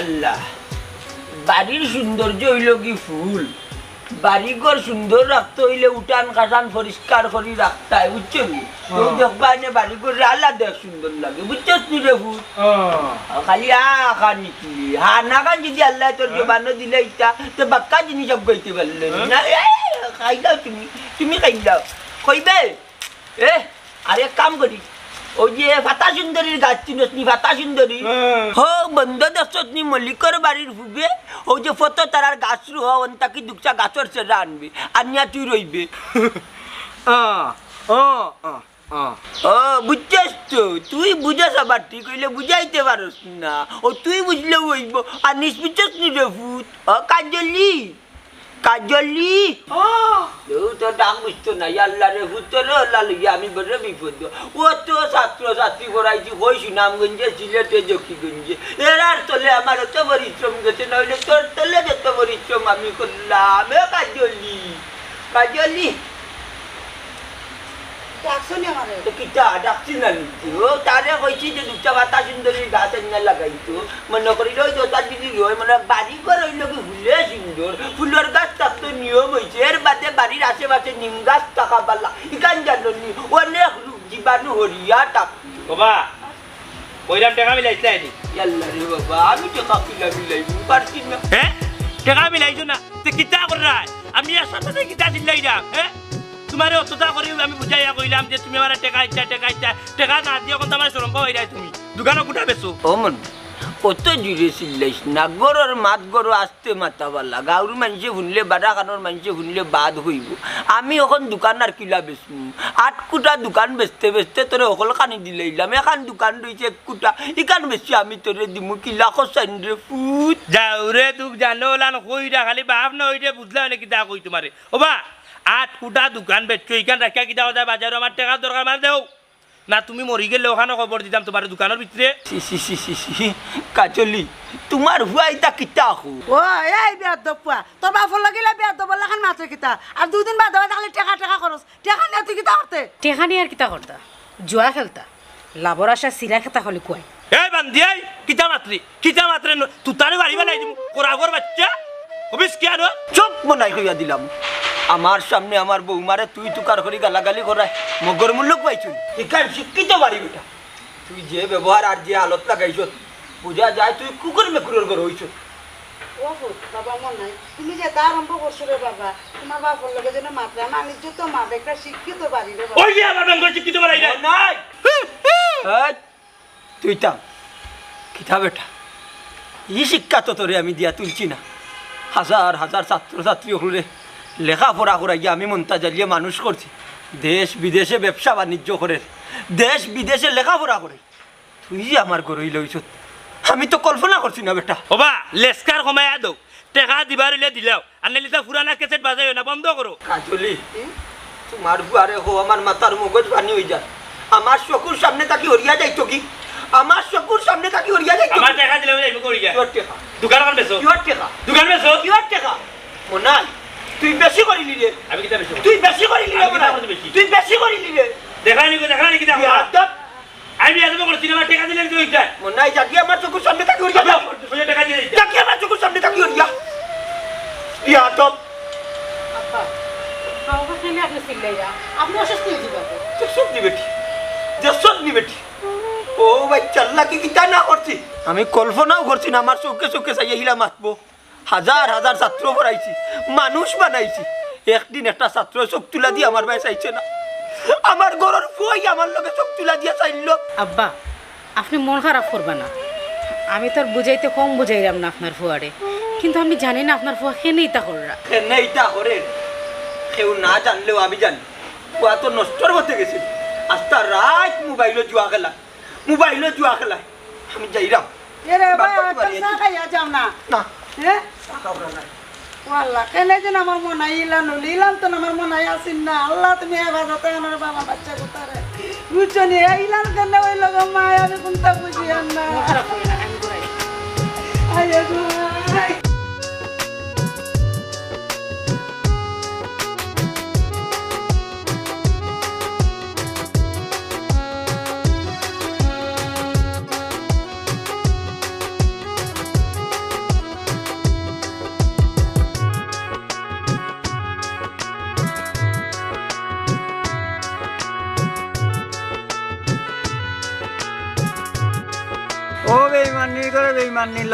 আল্লাহ বাড়ির সৌন্দর্য হইল কি ফুল বাড়িঘর সুন্দর রাখতে হইলে উঠান কাটান পরিষ্কার করে রাখতে হয় বুঝছো কি তুই দেখবা এনে বাড়িঘর আল্লাহ দেখ সুন্দর লাগে বুঝছো তুই রে ফুল খালি আখা নিকি হা না খান যদি আল্লাহ তোর জবানো দিলে ইটা তো বাক্কা জিনিস সব কইতে পারলে না খাই দাও তুমি খাই দাও কইবে আরে কাম করি ওই যে ফাতা সুন্দরীর গাছ চিনস নি ফাতা সুন্দরী হো বন্ধ দেখছ নি মল্লিকর বাড়ির ফুবে ওই যে ফটো তারার গাছ রু হন তাকে দুকটা গাছর সেরা আনবি আনিয়া তুই রইবে ও বুঝছিস তো তুই বুঝাস আবার ঠিক হইলে বুঝাইতে পারস না ও তুই বুঝলেও হইব আর নিষ্পিচ্ছস নি রে ফুট কাজলি কাজলি তোর ডাক বুঝতো না আল্লাহ রে ভূতরে আল্লাহ লিগে আমি বড় বিপদ ও তো ছাত্র ছাত্রী পড়াইছি ওই সুনামগঞ্জে সিলেটে জকিগঞ্জে এরার তলে আমার অত পরিশ্রম গেছে নইলে তোর তলে যত পরিশ্রম আমি করলাম কাজলি কাজলি ডাকছি না ও তারে কইছি যে দুটা বাতা সুন্দরী গাছ এনে লাগাইতো মনে করি তার যদি মানে বাড়ি ঘর হইল কি ফুলে সুন্দর ফুলের গাছ থাকতো নিয়ম হয়েছে এর বাদে বাড়ির আশেপাশে নিম গাছ থাকা পাল্লা ইকান জানো নি অনেক জীবাণু হরিয়া থাকতো বাবা কইরাম টাকা মিলাইছে আইনি আল্লাহ রে বাবা আমি টাকা মিলাইবো পারছি না টাকা মিলাইছো না তে কিতা কররা আমি আর সাথে কিতা চিল্লাই না তোমারে অতটা করি আমি বুঝাইয়া কইলাম যে তুমি আমার টাকা টাকা না দিয়ে কোন তোমার শরম পাই রাই তুমি দোকানে কোটা বেচো ও মন কত জুড়ে চিল্লাইস না গরর মাত গরু আসতে মাতাবালা গাউর মানুষে শুনলে বাড়া কানোর মানুষে শুনলে বাদ হইব আমি এখন দোকান আর কিলা বেচমু 8 কুটা দোকান বেচতে বেচতে তোরে অকল কানি দিলাইলাম এখন দোকান রয়েছে 1 কুটা ইকান বেশি আমি তোরে দিমু কিলা খসাইন রে ফুট যাওরে তুক জানো লান কইরা খালি বাপ না হইরে বুঝলা না কিতা কই তোমারে ওবা 8 কুটা দোকান বেচছো ইকান রাখিয়া কিতা কথা বাজারে আমার টাকা দরকার মার দেও না তুমি মরি গেলে ওখানে খবর দিতাম তোমার দোকানের ভিতরে কাজলি তোমার হুয়াইতা কিতা হু ও এই বিয়াদ দপুয়া তোর বাপর লাগিলে বিয়াদ দবল লাখান মাত্র কিতা আর দুদিন বাদ হবে তাহলে টাকা খরচ টাকা নিয়ে তুই কিতা করতে টেকা নিয়ে আর কিতা করতা জুয়া খেলতা লাভর আশা সিরা খেতা হলে কয় এই বান্দি এই কিতা মাত্রে তুতারে বাড়ি বানাই দিমু কোরাগর বাচ্চা কবিস কি আর চুপ মনাই কইয়া দিলাম আমার সামনে আমার বৌমারে তুই তুকার করি গালাগালি করায় মগর মূল্যক পাইছুন এখান শিক্ষিত বাড়ি বেটা তুই যে ব্যবহার আর যে আলত লাগাইছ বুঝা যায় তুই কুকুর মেকুরের ঘর হইছ ও বাবা মন নাই তুমি যে তা আরম্ভ করছো রে বাবা তোমার বাপর লগে যেন মাত্রা মানি যত মা একটা শিক্ষিত বাড়ি রে বাবা ওই যে আমার বেঙ্গল শিক্ষিত বাড়ি নাই তুই তা কিতা বেটা ই শিক্ষা তো তোরে আমি দিয়া তুলছি না হাজার হাজার ছাত্রছাত্রী হলে লেখাপড়া করাইয়া আমি মনটা জ্বালিয়ে মানুষ করছি দেশ বিদেশে ব্যবসা বাণিজ্য করে দেশ বিদেশে লেখাপড়া করে তুই যে আমার গরই লইছ আমি তো কল্পনা করছি না বেটা ওবা লেস্কার কমায়া দাও টাকা দিবার হইলে দিলাও আর নাইলে তা পুরানা ক্যাসেট বাজাইও না বন্ধ করো কাজলি তোমার বুয়ারে হো আমার মাথার মগজ পানি হয়ে যায় আমার চকুর সামনে তাকি হরিয়া যাইতো কি আমার চকুর সামনে তাকি হরিয়া যাইতো আমার টাকা দিলে যাইবো করিয়া কিওর টাকা দোকান কোন বেচো কিওর টাকা দোকান বেচো কিওর টাকা মোনাল তুই বেশি করিলি রে আমি কিতা বেচো তুই বেশি করিলি রে তুই বেশি করিলি রে দেখানি কিতা আমি এত বড় সিনেমা টাকা দিলে তুই এটা মোনাই জাগি আমার চকুর সামনে তাকি হরিয়া যাও তুই টাকা দিয়ে জাগি আমার চকুর সামনে তাকি হরিয়া ইয়া তো আপা বাবা খেলে আপনি চিল্লাইয়া আপনি অসুস্থ হয়ে যাবেন জসদ নি বেটি ও ভাই চাল্লা কি কিতা না করছি আমি কল্পনাও করছি না আমার চোখে চোখে চাইয়া হিলা মাতবো হাজার হাজার ছাত্র পড়াইছি মানুষ বানাইছি একদিন একটা ছাত্র চোখ তুলা দিয়ে আমার ভাই চাইছে না আমার ঘরের বই আমার লগে চোখ তুলা দিয়ে চাইল আব্বা আপনি মন খারাপ করবা না আমি তো আর বুঝাইতে কম বুঝাইলাম না আপনার ফুয়ারে কিন্তু আমি জানি না আপনার ফুয়া কেন ইতা কররা কেন ইটা করে কেউ না জানলেও আমি জানি কুয়া তো নষ্টর হতে গেছে আস্তা রাত মোবাইলে জুয়া খেলায় আমি যাইরাম এরে বাবা চা খাইয়া যাও না না হ্যাঁ ওয়াল্লাহ কেন যেন আমার মন আইলা নলিলাম তো আমার মন আই আসিন না আল্লাহ তুমি হেফাজতে আমার বাবা বাচ্চা কোতারে বুঝছো নি আইলাম কেন ওই লোক মা আমি কোনটা বুঝি না আয় গো ও বেইমানি করে বেইমান নিল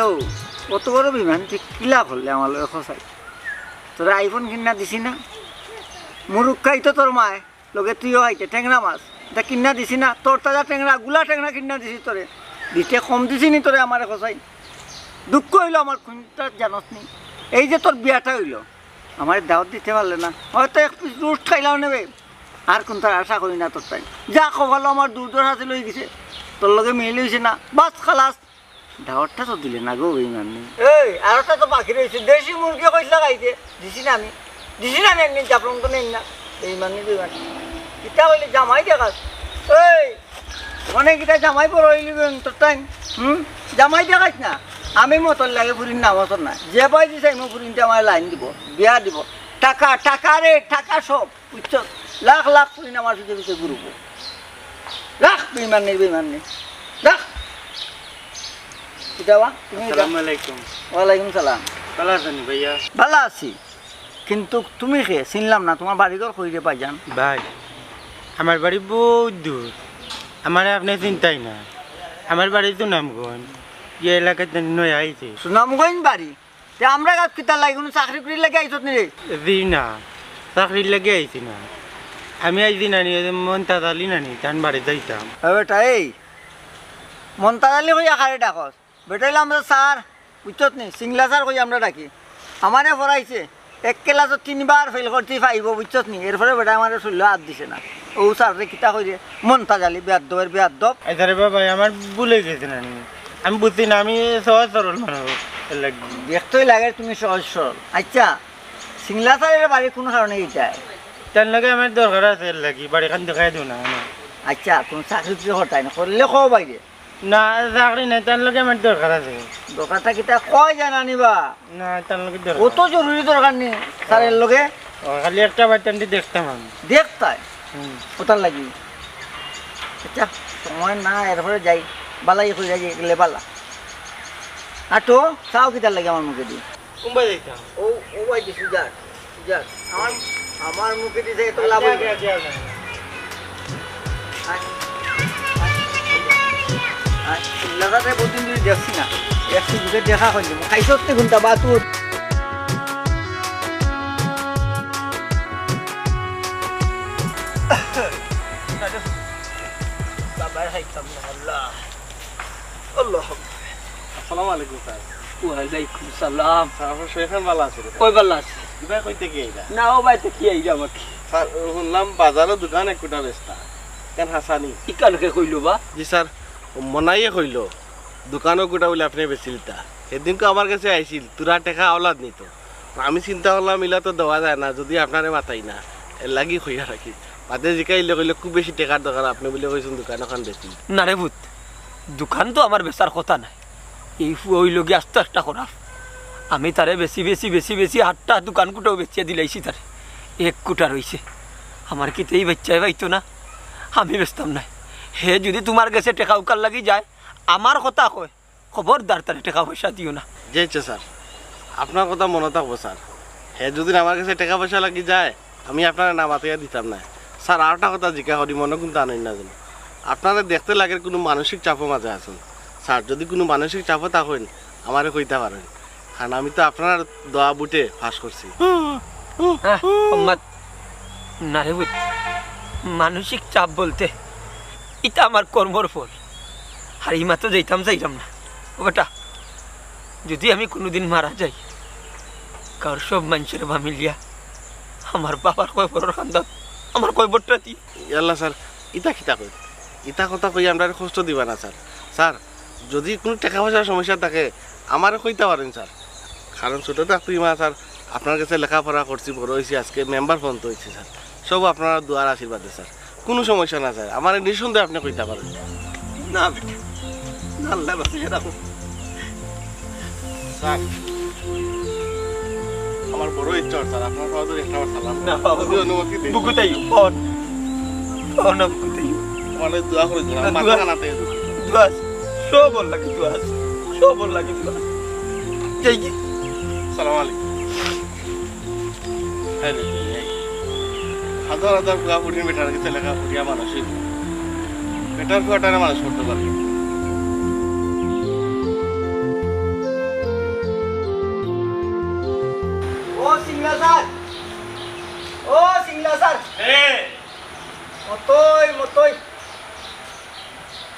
কত বড় বেইমান ঠিক কিলা করলে আমার লগে খসাই তোরা আইফোন কিনা দিছি না মুরুখ খাই তো তোর মায় লগে তুইও আইতে টেংরা মাছ এটা কিনা দিছি না তোর তাজা টেংরা গুলা টেংরা কিনা দিছি তোরে দিতে কম দিছি নি তোরে আমারে খসাই দুঃখ হইলো আমার কোনটা জানত নি এই যে তোর বিয়াটা হইলো আমার দাওয়াত দিতে পারলে না হয়তো এক পিস রোস্ট খাইলাও নেবে আর কোন তার আশা করি না তোর তাই যা কবালো আমার দূর দূর হাতে লই গেছে তোর লগে মিল হয়েছে না বাস খালাস দাওয়াতটা তো দিলে না গো বেইমান নেই এই আরটা তো বাকি রয়েছে দেশি মুরগি কইলা খাইতে দিছি না আমি একদিন চাপলং তো নেই না বেইমান নেই বেইমান কিতা হইলে জামাই দেখাস এই অনেক কিটা জামাই পর হইলি তোর টাইম জামাই দেখাস না আমি মতন লাগে ফুরিন না মতন না যে পাই দিছে আমি ফুরিনটা আমার লাইন দিব বিয়া দিব টাকা টাকা রে টাকা সব বুঝছ লাখ লাখ ফুরিন আমার পিছিয়ে পিছিয়ে ঘুরব রাখ বেইমান নেই রাখ কিতাবা তুমি আসসালামু আলাইকুম। ওয়ালাইকুম সালাম ভালো আছেন ভাইয়া? ভালো আছি কিন্তু তুমি কে চিনলাম না তোমার বাড়িঘর কইরে পাইজান ভাই আমার বাড়ি বহুত দূর আমার আপনি চিন্তাই না আমার বাড়ি তো নামগঞ্জ যে এলাকাতে নয় আইছে সুনামগঞ্জ বাড়ি তে আমরা গাছ কিতা লাগি কোনো চাকরি করি লাগে আইছত নি রে জি না চাকরির লাগে আইছি না আমি আইছি নানি মন তাতালি নানি তান বাড়ি যাইতাম বেটা এই মন্তালি কই আকারে ডাকস বেটা হইলে আমরা স্যার বুঝছত নি সিংলা স্যার কই আমরা ডাকি আমারে পড়াইছে এক ক্লাসত 3 বার ফেল করতে পাইব বুঝছত নি এরপরে বেটা আমারে শুনল হাত দিছে না ও স্যারে কিতা কইরে মন্তাজালি বেয়াদ দব আরে বাবা আমার ভুলে গেছে নানি আমি বুঝছি না আমি সহজ সরল মানুষ লাগি দেখতেই লাগে তুমি সহজ সরল আচ্ছা সিংলা স্যারের বাড়ি কোনো কারণে এইটাই তার লগে আমার দরকার আছে লাগি বাড়িখান দেখাই দিও না আচ্ছা কোনো চাকরি হতাই না করলে কও বাইরে না চাকরি নাই তার লগে আমার দরকার আছে দরকারটা কিতা কয় জানা নিবা না তার লগে দরকার কত জরুরি দরকার নেই স্যারের লগে খালি একটা বাচ্চান্টি দেখতাম আমি দেখতাই ওটার লাগি আচ্ছা সময় না এরপরে যাই বালাই হয়ে যাই গেলে বালা আর তো চাও কিতার লাগে আমার মুখে দিয়ে মুম্বাই যাইতাম ও ও বাইতে সুজার আমার মুখে দিয়ে যাই তো লাভ লাগাতে বহুদিন ধরে দেখছি না একটু বুকে দেখা হইল খাইছত ঘন্টা বা তোর আসসালামু আলাইকুম স্যার ওয়ালাইকুম সালাম স্যার আপনার শরীর ভালো আছে কই ভালো আছে দিবা কইতে কি এইটা না ও বাইতে কি আইরা আমাকে স্যার শুনলাম বাজারের দোকান এক কোটা বেচতা কেন হাসানি ইকালকে কইলো বা জি স্যার মনাইয়ে কইল দোকানও কোটা বলে আপনি বেচিলতা সেদিনকে আমার কাছে আইছিল তোরা টেকা আওলাদ নিত আমি চিন্তা করলাম মিলা তো দেওয়া যায় না যদি আপনারে মাতাই না এর লাগি হইয়া রাখি বাদে জিকাইলে কইলে খুব বেশি টেকার দরকার আপনি বলে কইছেন দোকান ওখান বেচিল না রে ভূত দোকান তো আমার বেচার কথা নাই এই হইল গিয়ে আস্তে আস্তে করা আমি তারে বেশি 8টা দোকান কুটাও বেচিয়ে দিলাইছি তারে 1 কুটা রইছে আমার কি তেই বেচাই পাইতো না আমি বেচতাম না হে যদি তোমার কাছে টেকা উকার লাগি যায় আমার কথা কয় খবরদার তারে টাকা পয়সা দিও না যেছে স্যার আপনার কথা মনে থাকবো স্যার হ্যাঁ যদি আমার কাছে টাকা পয়সা লাগি যায় আমি আপনার নাম আতিয়া দিতাম না স্যার আরেকটা কথা জিজ্ঞাসা করি মনে কিন্তু আনেন না যেন আপনারা দেখতে লাগে কোনো মানসিক চাপও মাঝে আছেন স্যার যদি কোনো মানসিক চাপও থাকেন আমারে কইতে পারেন কারণ আমি তো আপনার দোয়া বুটে ফাঁস করছি না রে ভূত মানসিক চাপ বলতে এটা আমার কর্মর ফল আর এই মাত্র যাইতাম না ও বেটা যদি আমি কোনোদিন মারা যাই কার সব মানুষের মিলিয়া আমার বাবার কয় বড় খান্দান আমার কয় বটটা দি আল্লাহ স্যার ইটা খিতা কই ইটা কথা কই আমরা কষ্ট দিবা না স্যার স্যার যদি কোনো টাকা পয়সার সমস্যা থাকে আমারে কইতে পারেন স্যার কারণ ছোটো থাকতেই মা স্যার আপনার কাছে লেখাপড়া করছি বড় হয়েছি আজকে মেম্বার পর্যন্ত হয়েছি স্যার সব আপনার দোয়ার আশীর্বাদে স্যার কোনো সমস্যা না স্যার আমার নিঃসন্দেহে আপনি কইতে পারেন না বেটা আল্লাহ বাঁচিয়ে রাখো স্যার আমার বড় ইচ্ছা স্যার আপনার সহজে একটা আমার সালাম না বাবা যদি অনুমতি দিন বুকুতাই অন বুকুতাই আমার দোয়া করে দিন আমার মাথা কানাতে দুয়াস সব লাগে দুয়াস সব লাগে দুয়াস যাই কি সালাম আলাইকুম হাজার হাজার কুয়া ফুটিয়ে বেটার কাছে লেখা ফুটিয়া মানুষই বেটার কুয়াটারে মানুষ করতে পারে সিংলা স্যার ও সিংলা স্যার এ মতই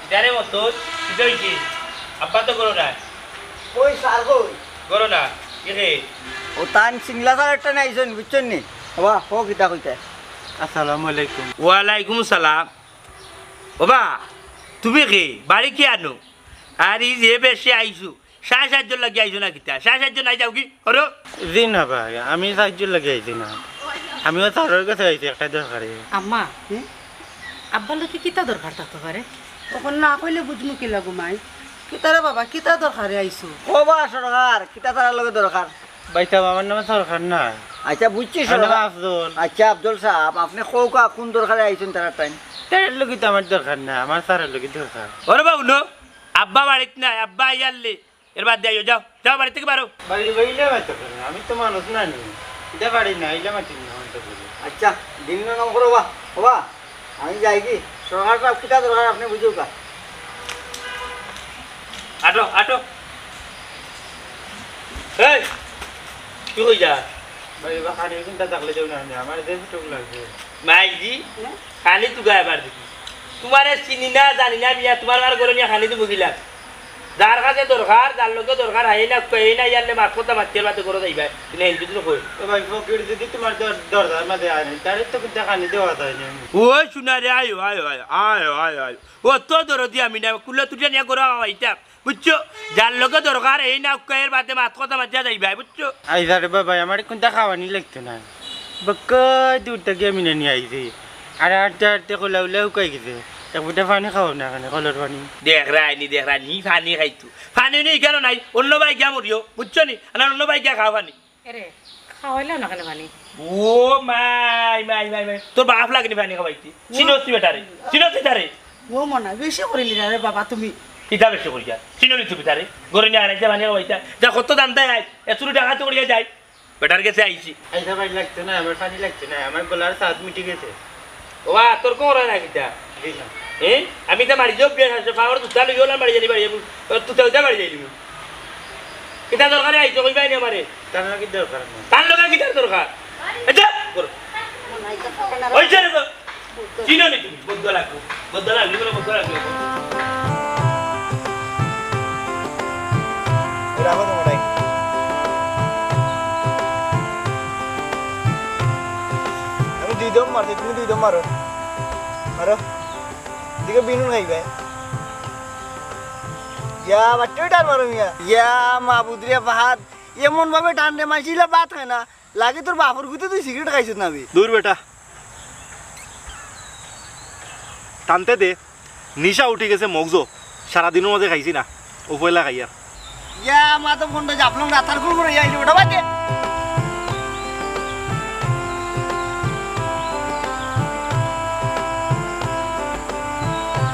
ইদারে মতো কি হইছে আব্বা তো করো না কই স্যার কই করো না কি রে ও তান সিংলা স্যার একটা নাইছেন বুঝছেন নি বাবা ও কিতা কইতে আসসালামু আলাইকুম ওয়ালাইকুম সালাম বাবা তুমি কি বাড়ি কি আনো আর এই যে বেশি আইসু 7:30 লাগে আইসু না কিতা 7:30 নাই যাও কি করো জি না ভাই আমি সাহায্য লাগে আইছি না আমিও তার কাছে আইছি একটা দরকারে আম্মা আব্বার লোকে কিতা দরকার থাকতে পারে তখন না কইলে বুঝমু কি লাগু মাই কিতারে বাবা কিতা দরকারে আইছো ও বা সরকার কিতা তার লগে দরকার বাইতা আমার নামে সরকার না আচ্ছা বুঝছি সরকার আচ্ছা আব্দুল সাহেব আপনি কৌকা কোন দরকারে আইছেন তার টাইম তার লোক তো আমার দরকার না আমার স্যারের লোক দরকার ওরে বাবু নো আব্বা বাড়িতে নাই আব্বা আইয়ালে এর বাদ দিয়ে যাও যাও বাড়ি থেকে বারো বাড়ি বাইলে মাত্র আমি তো মানুষ না নি এটা বাড়ি না আইলে মাত্র না আচ্ছা দিন নাম করো বাবা আমি যাই কি সরকার সাহেব কিতা দরকার আপনি বুঝুক আটো আটো এই কি কই যা ভাই বা খালি চিন্তা থাকলে যাও না আমার দেশ টুক লাগবে মাইজি খালি তু গায়ে বার দেখি তোমার চিনি না জানি না বিয়া তোমার আর করে নিয়ে খালি তো বুঝিলাম যার কাছে দরকার যার লোকে দরকার হাই না কই না ইয়ালে মাছ কথা মাছের বাতে করে যাইবা তুমি হিন্দু তো কই তো ভাই ফকির যদি তোমার দরজার মধ্যে আনে তাহলে তো কিন্তু খালি দেওয়া যায় না ওই শুনা রে আয়ো আয়ো আয়ো আয়ো আয়ো আয়ো ও তো দরদি আমি না কুলে তুলে নিয়ে করে আইতা বুঝছো যার লোকে দরকার এই না কয়ের বাতে মাছ কথা মাছ যাইবা বুঝছো আইসারে বাবা আমার কোনটা খাওয়ানি লাগতো না বকই দূরটা গিয়ে আমি নিয়ে আইছি আর আটটা আটটা কলা উলা শুকাই গেছে এক ফুটা পানি খাও না এখানে কলর পানি দেখ রানি পানি খাইতো পানি নেই কেন নাই অন্য ভাই গিয়া মরিও বুঝছো নি আর অন্য ভাই গিয়া খাওয়া পানি এরে খাওয়াইলাম না কেন পানি ও মাই মাই মাই মাই তোর বাপ লাগনি পানি খাওয়াইতি চিনোসি বেটারে চিনোসি তারে ও মনে বেশি করিলি না রে বাবা তুমি কিতা বেশি করিয়া চিনোনি তুমি তারে গরে নিয়ে আনাইছে পানি খাওয়াইতা যা কত দাম দেয় আই এসুরি টাকা তো করিয়া যাই বেটার কাছে আইছি আইসা পানি লাগতো না আমার পানি লাগতো না আমার গলার স্বাদ মিটে গেছে ওয়া তোর কোরা না কিতা আমি তো মারি যোগ বিয়া আছে পাওয়ার তো চালু গেলাম বাড়ি যাই বাড়ি তুই তো যা বাড়ি যাইলি কিতা দরকারে আইছো কই বাইনি আমারে তার নাকি দরকার না তার লগা কিতা দরকার আচ্ছা করো ওই যে চিনো নি তুমি বদলা লিবো বদলা রাখো তোমার আমি দুই দম মারছি তুমি দুই দম মারো মারো দিকে বিনুন খাইবে ইয়া বাচ্চা টান মারো মিয়া ইয়া মাহবুদরিয়া বাহাদ এমন ভাবে টান দে মাইছিলা বাত খায় না লাগে তোর বাপর গুতে তুই সিগারেট খাইছিস না দূর বেটা টানতে দে নিশা উঠি গেছে মগজো সারাদিনের মধ্যে খাইছি না ও পয়লা খাইয়া ইয়া মা তো ফোনটা জাপলাম রাতার করবো ইয়া আইলি ওটা বাদে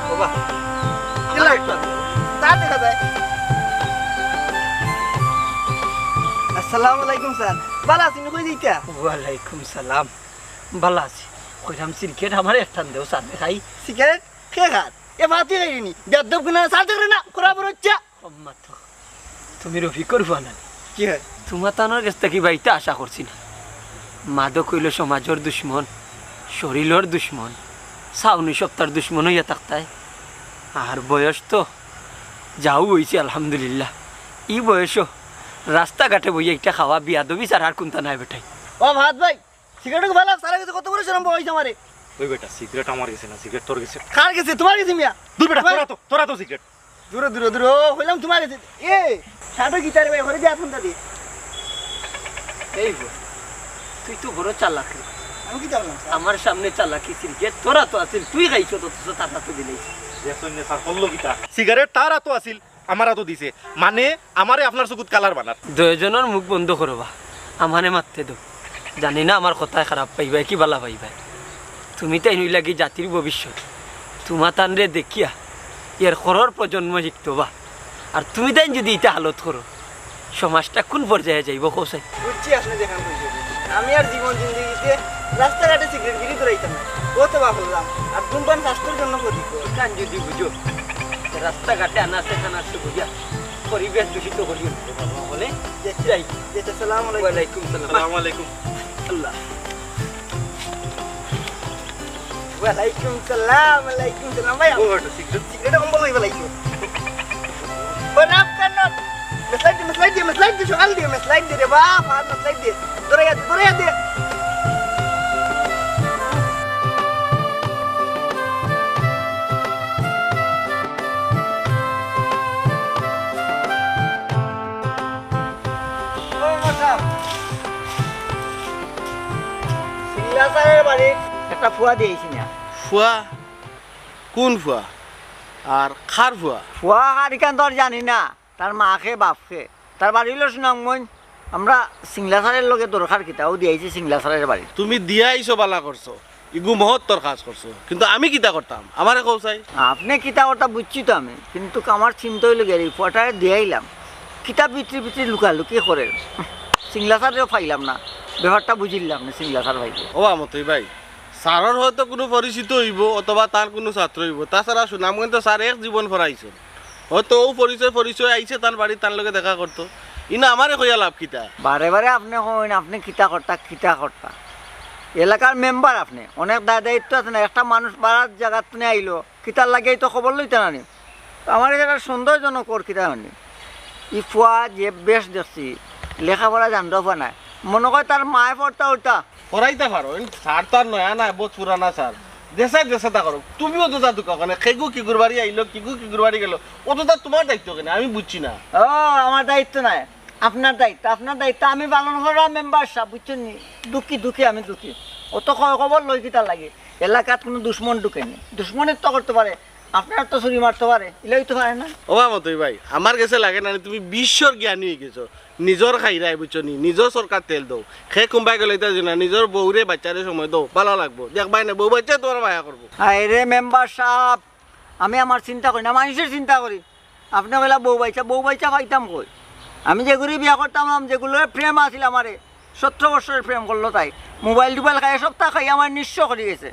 বাবা কেলা একটা তা দেখা যায় আসসালামু আলাইকুম স্যার ভালো আছেন কই দিতা ওয়ালাইকুম সালাম ভালো আছি কইরাম সিগারেট আমার একটা দেও সাথে খাই সিগারেট কে খাত এ ভাতি খাইনি বেদব কিনা সাথে করে না করা বড় ইচ্ছা অম্মা তো তুমি রফি করবা না কি হয় তোমার তানোর কাছ থেকে বাইতে আশা করছি না মাদক হইল সমাজের দুশ্মন শরীরের দুশ্মন সাউনি সপ্তাহের দুশ্মন হইয়া থাকতায় আর বয়স তো যাও হয়েছে আলহামদুলিল্লাহ ই বয়সও রাস্তাঘাটে বইয়া একটা খাওয়া বিয়া দবি স্যার আর কোনটা নাই বেটাই ও ভাত ভাই সিগারেট ভালো সারা গেছে কত করে সেরম বয়স আমারে ওই বেটা সিগারেট আমার গেছে না সিগারেট তোর গেছে কার গেছে তোমার গেছে মিয়া দূর বেটা তোরা তো সিগারেট দূরে দূরে দূরে ও হইলাম তোমার গেছে এ সাটো গিটারে ভাই ঘরে যা ফোনটা দি এই বল, তুই তো বড় চালাক রে। আমি কি জানলাম আমার সামনে চালাকি সিগারেট তোরা তো আছিল তুই খাইছো তো তারা তো দিলেইছে সিগারেট তার আতো আছিল আমার আতো দিছে মানে আমারে আপনার চকুত কালার বানার দুজনের মুখ বন্ধ করবা আমারে মারতে দো জানি না আমার কথায় খারাপ পাইবাই কি বালা পাইবাই তুমি তাই নই লাগি জাতির ভবিষ্যৎ তোমার তানরে দেখিয়া এর খরর প্রজন্ম শিখতবা আর তুমি তাই যদি এটা হালত করো সমাজটা কোন পর্যায়ে যাইব কোসাই বুঝছি আসলে দেখান কইছে আমি আর জীবন জিন্দেগিতে রাস্তাঘাটে সিগারেট গিরি ধরাইতাম না ও তো ভাবলাম আর ধূমপান স্বাস্থ্যের জন্য ক্ষতিকর কান যদি বুঝো রাস্তাঘাটে আনাসে খানাসে বুঝা পরিবেশ দূষিত করি বলে যাই আসসালামু আলাইকুম। ওয়ালাইকুম সালাম। আসসালামু আলাইকুম। আল্লাহ ওয়ালাইকুম সালাম। ওয়ালাইকুম সালাম ভাই ও হটো সিগারেট সিগারেট কম বলাই বলাইছো বনাপ কানো مسلايد دي شغال دي مسلايد دي بقى فاهم مسلايد دي دوريا دي একটা ফুয়া দিয়েছি না ফুয়া কোন ফুয়া আর খার ফুয়া ফুয়া হারিকান তোর জানি না তার মাকে বাপকে তার বাড়ি হলো সুনামগঞ্জ আমরা সিংলাসারের লোকে দরকার কিতাও দিয়েছি সিংলাসারের বাড়ি তুমি দিয়া আইসো বালা করছো ইগু মহত্তর কাজ করছো কিন্তু আমি কিতা করতাম আমারে কও চাই আপনি কিতা কথা বুঝছি তো আমি কিন্তু আমার চিন্তা হইল গেলি ফুয়াটারে দিয়াইলাম কিতাব ভিতরি লুকালুকি করে সিংলাসারেও পাইলাম না ব্যাপারটা বুঝিলাম না সিংলাসার ভাইকে ও আমতই ভাই স্যারের হয়তো কোনো পরিচিত হইব অথবা তার কোনো ছাত্র হইব তাছাড়া সুনামগঞ্জ তো স্যার এক জীবন ফরাইছে হয়তো ও পরিচয় আইছে তার বাড়ি তার লগে দেখা করতো ইনা আমারে কইয়া লাভ কিতা বারে বারে আপনি কইন আপনি কিতা কর্তা এলাকার মেম্বার আপনি অনেক দায়িত্ব আছে না একটা মানুষ বাড়ার জায়গা তুমি আইলো কিতার লাগেই তো খবর লইতে না আমার এটা সৌন্দর্যজনক কর কিতা মানে ই ফুয়া যে বেশ দেখছি লেখাপড়া জানতে পারে না মনে হয় তার মায়ে পড়তা ওটা পড়াইতে পারো স্যার তো আর নয়া না বহুত পুরানা স্যার দেশে তা করো তুমিও তো তা দুকা কেন খেগু কিগুর বাড়ি আইলো কিগুর বাড়ি গেল ও তো তা তোমার দায়িত্ব কেন আমি বুঝছি না ও আমার দায়িত্ব নাই আপনার দায়িত্ব আমি পালন করা মেম্বার সাহেব বুঝছেন নি দুঃখী আমি দুঃখী ও তো খবর লই কিতা লাগে এলাকাত কোনো দুশ্মন ঢুকেনি দুশ্মনের তো করতে পারে আপনার তো ছুরি মারতে পারে এলেই তো পারে না ও মতই ভাই আমার কাছে লাগে না তুমি বিশ্বর জ্ঞানী হয়ে গেছো নিজের খাইরাই বুঝছো নি নিজের সরকার তেল দাও খে কোম্পাই গেলে না নিজের বউরে বাচ্চারে সময় দাও ভালো লাগবো দেখবাই না বউ বাচ্চা তোমার মায়া করবো রে মেম্বার সাহেব আমি আমার চিন্তা করি না মানুষের চিন্তা করি আপনি বলে বউ বাচ্চা পাইতাম কই আমি যেগুলি বিয়া করতাম যেগুলোর প্রেম আছিল আমারে 17 বছরের প্রেম করলো তাই মোবাইল খাই সপ্তাহ খাই আমার নিঃস্ব করে গেছে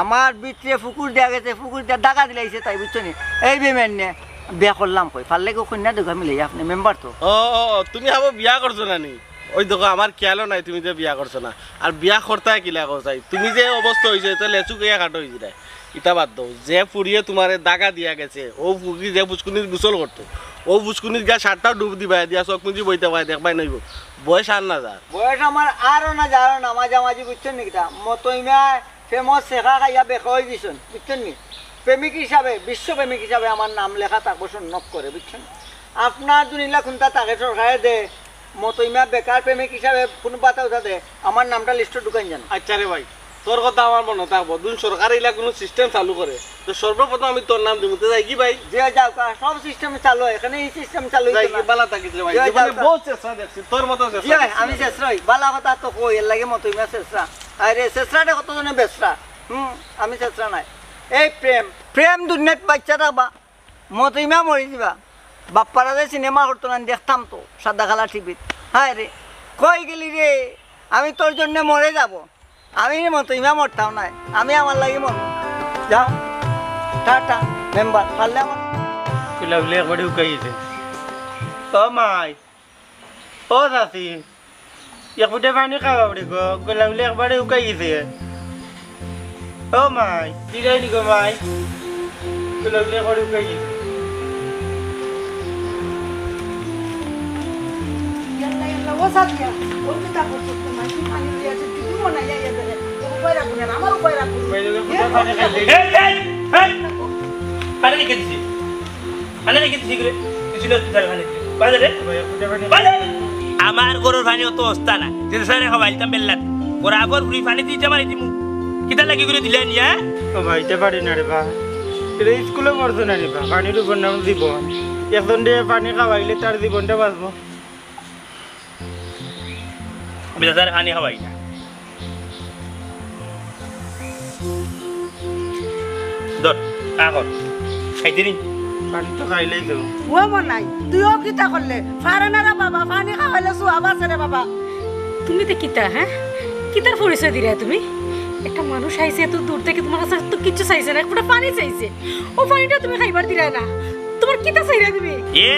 আমার ভিতরে ফুকুর দেওয়া গেছে ফুকুর দেওয়া ডাকা দিলাইছে তাই বুঝছো নি এই বেমেন নিয়ে বিয়া করলাম কই পারলে কেউ কন্যা দেখা মিলে আপনি মেম্বার তো ও তুমি আবার বিয়া করছো না নি ওই দেখো আমার খেয়ালও নাই তুমি যে বিয়া করছো না আর বিয়া করতে কি লাগো চাই তুমি যে অবস্থা হয়েছে তো লেচু গিয়া কাটো হয়েছে তাই ইটা বাদ দাও যে ফুরিয়ে তোমার দাগা দিয়া গেছে ও ফুকি যে বুচকুনির গোসল করতো ও বুচকুনির গা সারটা ডুব দিবা দিয়া চক মুজি বইতে পারে দেখবাই নইব বয়স আর না যার বয়স আমার আরও না যারো না মাঝামাঝি বুঝছেন নি কিতা মতইমা ফেমস শেখা খাইয়া বেকা হয়ে গেছেন বুঝছেন নি প্রেমিক হিসাবে বিশ্বপ্রেমিক হিসাবে আমার নাম লেখা তাকে সন্ন্যক করে বুঝছেন আপনার দুনিলা খুনটা তাকে সরকারে দে মতইমা বেকার প্রেমিক হিসাবে কোনো পাতা উঠা দে আমার নামটা লিস্টে ঢুকাই জান আচ্ছা রে ভাই তোর কথা আমার মনে থাকবো দুন সরকার এলা কোনো সিস্টেম চালু করে তো সর্বপ্রথম আমি তোর নাম দিব তো যাই কি ভাই যে যাও সব সিস্টেম চালু হয় এখানে এই সিস্টেম চালু যাই কি বালা থাকিস রে ভাই জীবনে বহুত চেষ্টা দেখছি তোর মতো চেষ্টা আমি চেষ্টাই বালা কথা তো কই এর লাগে মতইমা চেষ্টা আরে চেষ্টাটা কতজনে বেসরা আমি চেষ্টা নাই এই প্রেম দুনিয়াত বাচ্চা থাকবা মতইমা মরি দিবা বাপ্পারা যে সিনেমা করতো না দেখতাম তো সাদা খালা টিভিত হায় রে কই গেলি রে আমি তোর জন্য মরে যাব আমি মতইমা মরতাম নাই আমি আমার লাগে মর যাও টাটা মেম্বার পারলে আমার কিলাবলে একবারে উকাইছে ও মাই ও সাসি এক ফুটে পানি খাওয়া পড়ে গো কিলাবলে একবারে উকাইছে ও মাই দিলাই নি গো মাই কিলাবলে একবারে উকাইছে ও সাথিয়া ও কিতা করছো তোমার কি পানি দিয়ে আছে তুই মনে যাই যাবে উপরে রাখুন আমার উপরে রাখুন বাইরে ফুটে পানি খাইলে পানি রেখে দিছি করে কিছু লোক তার পানি বাজারে ফুটে পানি আমার গরুর পানি অত অস্তা না যে সারে খাওয়াইতাম বেল্লাতে ওরা আবার ঘুরি পানি দিতে পারি দিমু কিতা লাগি করে দিলে নিয়া ও ভাইতে পারি না রে বা এটা স্কুলে পড়তো না রে বা পানির উপর নাম জীবন একজন দিয়ে পানি খাওয়াইলে তার জীবনটা বাঁচবো আমি তার পানি খাওয়াই না দর আগর খাইতে নি পানি তো খাইলেই দেবো ও মন নাই তুইও কিতা করলে ফারে না রে বাবা পানি খাওয়াইলে সুয়াবা রে বাবা তুমি তো কিতা হ্যাঁ কিতার পরিচয় দিলে তুমি একটা মানুষ আইছে এত দূর থেকে তোমার কাছে তো কিচ্ছু চাইছে না একটা পানি চাইছে ও পানিটা তুমি খাইবার দিলে না তোমার কিতা চাইরা তুমি এ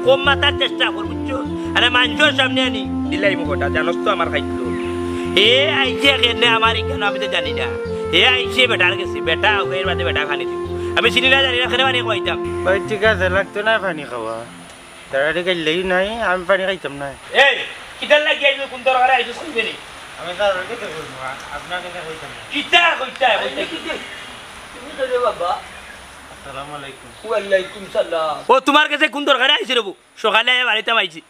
কম মাতার চেষ্টা কর বুঝছো আরে মানুষের সামনে আনি দিলাই মুখটা জানোস তো আমার খাইছিল এ আইছে কেন আমার এখানে আমি তো জানি না এ আইছে বেটার গেছে বেটা ওকের বাদে বেটা খানি দিব আমি চিনি না জানি না খেলে মানে কইতাম ভাই ঠিক আছে লাগতো না পানি খাওয়া তাড়াতাড়ি খাইলেই নাই আমি পানি খাইতাম না এই কিটার লাগি আইছো কোন দরকারে আইছো কইবে নি আমি তাড়াতাড়ি খেতে বলবো আপনাকে খাইতাম না কিটা কইতা তুমি তো রে বাবা। আসসালামু আলাইকুম ওয়ালাইকুম সালাম। ও তোমার কাছে কোন দরকারে আইছে রে সকালে বাড়িতে আইছি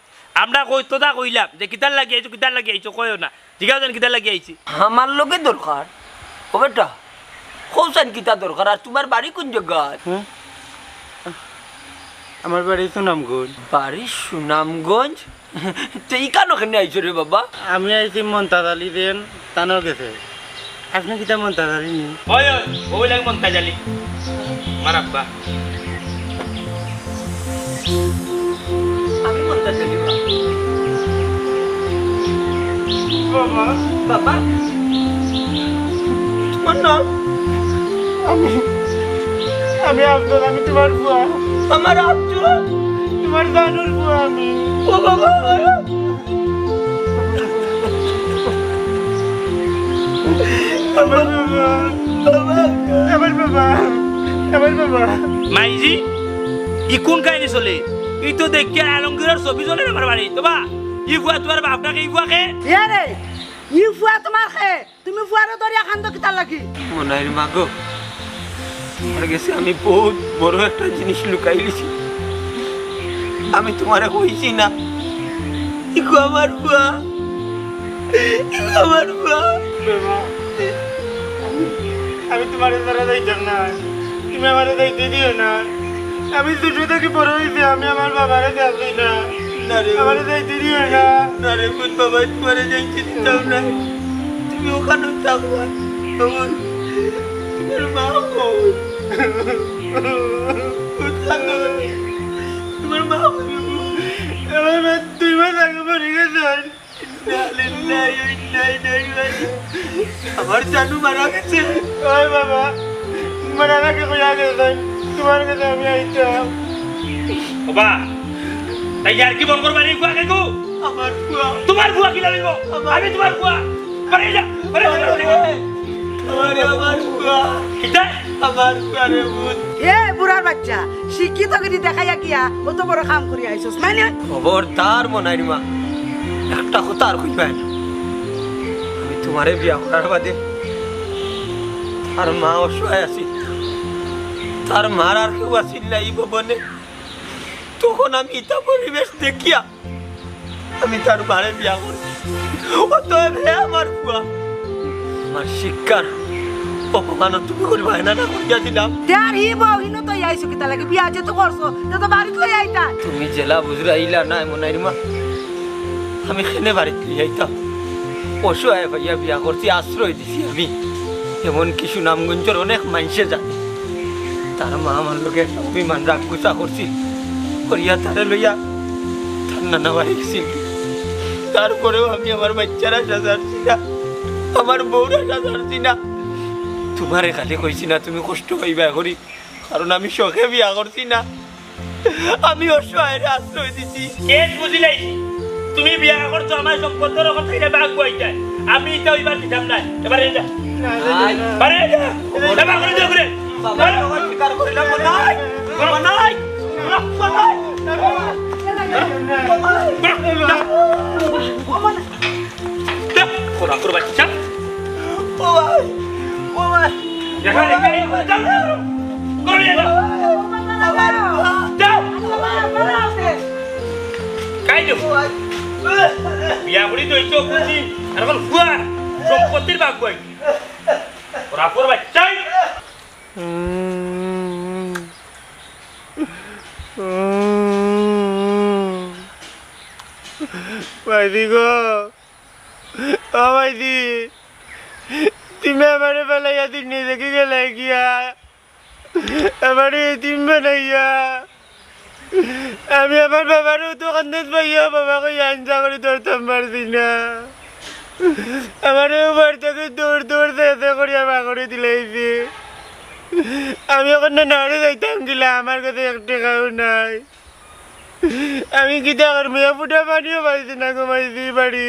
আমরা কইতোটা কইলাম যে কিটার লাগি আইছো কইও না জিগাও জান কিটার লাগি আইছি আমার লগে দরকার ও বেটা কৌসান কিতা দরকার আর তোমার বাড়ি কোন জায়গায়? আমার বাড়ি সুনামগঞ্জ বাড়ি সুনামগঞ্জ। তো এই কেন ওখানে আইছো রে বাবা? আমি আইছি মন্তাজ আলী দেন তানো গেছে আপনি কিতা মন্তাজ আলী নি ওই ওই লাগে মন তাজালি মারাব্বা আমি মন্তা চলি বাবা বাবা। তোমার নাম? আমি আব্দুল আমি তোমার বুয়া আমার আব্দুল। তোমার জানুর বুয়া আমি ও বাবা। আমার বাবা আমার বাবা আমার বাবা মাইজি ই কোন কাহিনী চলে ই তো দেখি আলমগীরের ছবি চলে আমার বাড়ি তো বা ই বুয়া তোমার বাপটাকে ই বুয়াকে ইয়ে রে ই ফুয়া তোমার খে তুমি ফুয়ারে দরিয়া খান্দ কিতা লাগি মনাইর মাগো তোমার কাছে আমি বহুত বড় একটা জিনিস লুকাই লিছি। আমি তোমারে কইছি না ইকো আমার বুয়া ইকো আমার বুয়া। বাবা আমি তোমার দ্বারা যাইতাম না তুমি আমার যাইতে দিও না আমি ছোট থেকে বড় হয়েছি আমি আমার বাবারে যাবি না না রে আমার যাইতে দিও না না রে কোন বাবা তোমারে যাইতে দিতাম না। তুমি ওখানে থাকবা তোমার মা কই? তোমার মা আমার মা 2 মাস আগে মরে গেছেন আমার জানু মারা গেছে। ওই বাবা মারা নাকি কইয়া গেছেন তোমার কাছে আমি আইতাম বাবা তাই আর কি বল করবা নি বুয়াকে গো আমার বুয়া তোমার বুয়া কি লাগিব আমি তোমার বুয়া বাড়ি যা বাড়ি যা আমার বুয়া কিটা আমার বুয়ারে ভূত। এ বুড়ার বাচ্চা শিক্ষিত গিরি দেখাইয়া গিয়া অত বড় কাম করি আইছস মানে খবরদার মনাইর মা একটা কথা আর কইবা না। আমি তোমারে বিয়া করার বাদে তার মা অসহায় আছি তার মার আর কেউ আসিল না এই ভবনে। তখন আমি ইতা পরিবেশ দেখিয়া আমি তার মারে বিয়া করছি। অতএব হে আমার বুয়া আমার শিক্ষার অপমান তুমি করবা না না করিয়াছিলাম। দেয়ার হি বউ হিনো তো আইছো কিতা লাগে বিয়া যে তো করছো তো বাড়িতে লই আইতা তুমি জেলা বুঝরাইলা না মনাইর মা আমি খেনে বাড়িতে যাইতাম অসহায় ভাইয়া বিয়া করছি আশ্রয় দিছি আমি। এমনকি সুনামগঞ্জের অনেক মানুষে জানে তার মা আমার লোকে একটা অভিমান রাগ গুছা করছিল করিয়া তারে লইয়া তার নানা বাড়ি গেছিল। তারপরেও আমি আমার বাচ্চারা সাজারছি না আমার বউরা সাজারছি না। তোমারে খালি কইছি না তুমি কষ্ট পাইবা করি কারণ আমি শখে বিয়া করছি না আমি অসহায়ের আশ্রয় দিছি। কেস বুঝিলাই তুমি বিয়া করছো আমার সম্পদের কথা এটা বাগ বইটাই আমি এটা ওইবার দিতাম না এবারে যা বারে যা এবার করে যাও করে বাবা যখন স্বীকার করিলাম নাই নাই কোরা কোরা বাচ্চা ও ভাই ও ভাই দেখা দেখা করে যাও যাও কাই যাও বিয়া করি তো এইতো বুঝি আর এখন ফুয়া সম্পত্তির বাগ বই কোরা কোরা বাচ্চা মাইদি গো ও মাইদি তুমি আমারে ফেলাইয়া দিন নিজেকে গেলাই গিয়া আমারে এতিম বানাইয়া আমি আমার বাবারও তো কান্দাত পাইয়া বাবাকে আনসা করে ধরতাম পারছি না আমারও বাড়ি থেকে দৌড় দৌড় চেষ্টা করিয়া বাগরে দিলাইছি আমি ওখানে নাড়ে যাইতাম গিলা আমার কাছে 1 টাকাও নাই আমি কিতা করবো ফুটা পানিও পাইছি না ঘুমাইছি বাড়ি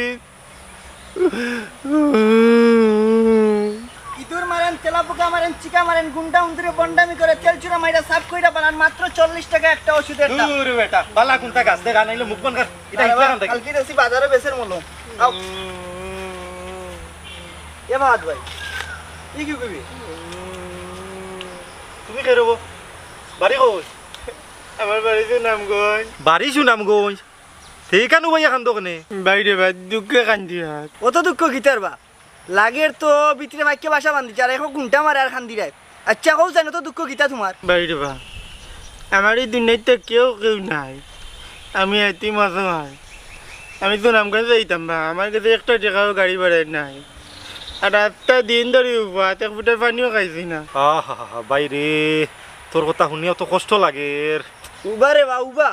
ইঁদুর মারেন তেলা পোকা মারেন চিকা মারেন গুন্ডা উন্দুরে বন্ডামি করে তেল চুরা মাইরা সাফ কইরা বানান মাত্র 40 টাকা একটা ওষুধের দাম দূর বেটা বালা কোনটা গাছ দেখা নাইলে মুখ বন্ধ কর এটা হিসা কাম থাকে কালকে দেশি বাজারে বেচের মূল্য আও এ বাদ ভাই ই কি কইবি তুমি কে রবো বাড়ি কই আমার বাড়িতে নামগঞ্জ বাড়ি সুনামগঞ্জ সেইখানে ভাই এখন দোকানে বাইরে ভাই দুঃখে কান্দি হাত অত দুঃখ গীতার বা লাগের তো ভিতরে বাক্য বাসা বান্ধি আর এখন ঘুমটা মারে আর খান্দি রায় আচ্ছা কও জানো তো দুঃখ গীতা তোমার বাইরে বা আমার এই দুনিয়াতে কেউ নাই আমি এতি মাসমায় আমি তো নামগঞ্জ যাইতাম বা আমার কাছে 1 টাকাও গাড়ি ভাড়া নাই আর রাতটা দিন ধরে উপাত 1 ফুটা পানিও খাইছি না বাইরে তোর কথা শুনিও তো কষ্ট লাগে উবা রে বা উবা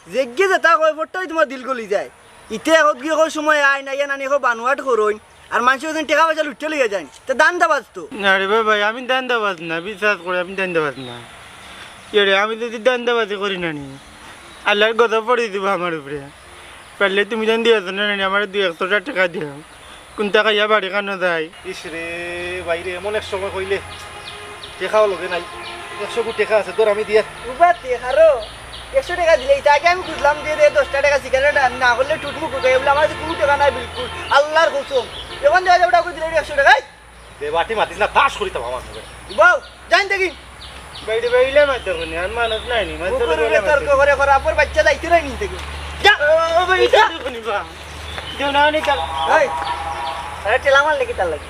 যেগে যেটা কয় ফট্টাই তোমার দিল গলি যায় ইতে এখন গিয়ে কই সময় আয় না নানি কো বানুয়াট করইন আর মানুষ ওদিন টাকা পয়সা লুটে লিয়ে যায় তা দান দাবাজ তো আরে ভাই আমি দান্দাবাজ না বিশ্বাস করে আমি দান্দাবাজ না এরে আমি যদি দান্দাবাজি করি না নি আল্লাহর কথা পড়ে দিব আমার উপরে পারলে তুমি দান দিয়েছো না নি আমার 200 টাকা দিও কোন টাকা ইয়া বাড়ি কানো যায় ইসরে বাইরে এমন এক সময় কইলে টেকাও লগে নাই 100 কোটি টাকা আছে তোর আমি দিয়া উবা তে হারো 100 টাকা দিলে এটা আগে আমি বুঝলাম যে 10 টাকা সিগারেট না হলে টুটমু করে বলে আমার কোনো টাকা নাই বিলকুল আল্লাহর কসম এখন যা যাবটা করে দিলে 100 টাকা দেবাটি মাতিস না ফাঁস করিতাম আমার সঙ্গে বাউ জান দেখি বাইরে বাইলে মাতে কোনি আর মানুষ নাই নি মানুষ উপরে তর্ক করে করে আপর বাচ্চা যাইতে রাই নিতে যা ও ভাই এটা কোনি বা দেও না নি কাল এই আরে টেলা মার লাগি তার লাগি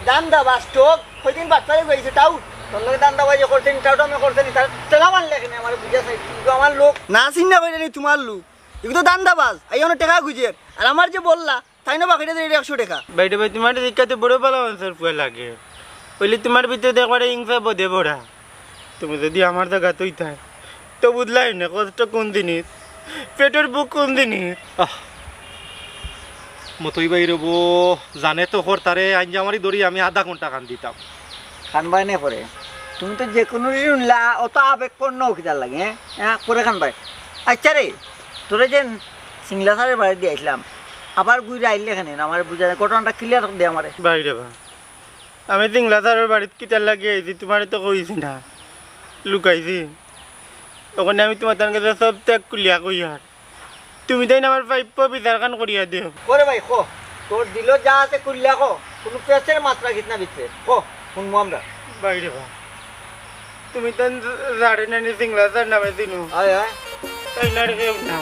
দান দা বাস্টক কইদিন বাচ্চারে কইছে তাও তোর লগে দান দাবাই করতেন তাওটা আমি করতেন তার টেলা মার লাগি না আমার বুঝা চাই কিন্তু আমার লোক না চিন্তা কইলে নি তোমার লোক এগুলো তো দান দাবাজ আইও না টাকা খুঁজে আর আমার যে বললা তাই না বাকিটা দিলে 100 টাকা বাইরে ভাই তোমার দিকাতে বড় ভালো আনসার পুয়া লাগে বলি তোমার ভিতরে দেখবারে হিংসা বোধে বড়া তুমি যদি আমার জায়গা তুই থাই তো বুঝলাই না কষ্ট কোন জিনিস পেটের বুক কোন জিনিস মতই বাইরে বো জানে তো হর তারে আইনজা আমারই দড়ি আমি আধা ঘন্টা কান দিতাম খানবাই নে পরে তুমি তো যে কোনো শুনলা অত আবেগ পূর্ণ কিতার লাগে হ্যাঁ করে খানবাই আচ্ছা রে তোরে যে সিংলা সারের বাড়ি দিয়ে আসলাম আবার ঘুরে আইলে এখানে আমার বুঝা ঘটনাটা ক্লিয়ার দে আমারে বাইরে বা আমি সিংলাসারের বাড়িতে কিতার লাগিয়ে আইছি তোমার তো কইছি না লুকাইছি ওখানে আমি তোমার তার কাছে সব ত্যাগ কুলিয়া কই আর তুমি তাই না আমার পাইপ বিচার কান করিয়া দিও করে ভাই কো তোর দিল যা আছে কুল্লা কো কোনো পেছের মাত্রা কিতনা বিচ্ছে কো শুনবো আমরা বাইরে বা তুমি তান জাড়ে নানি সিংলাসার নামে দিনু আয় আয় তাই না রে কেউ না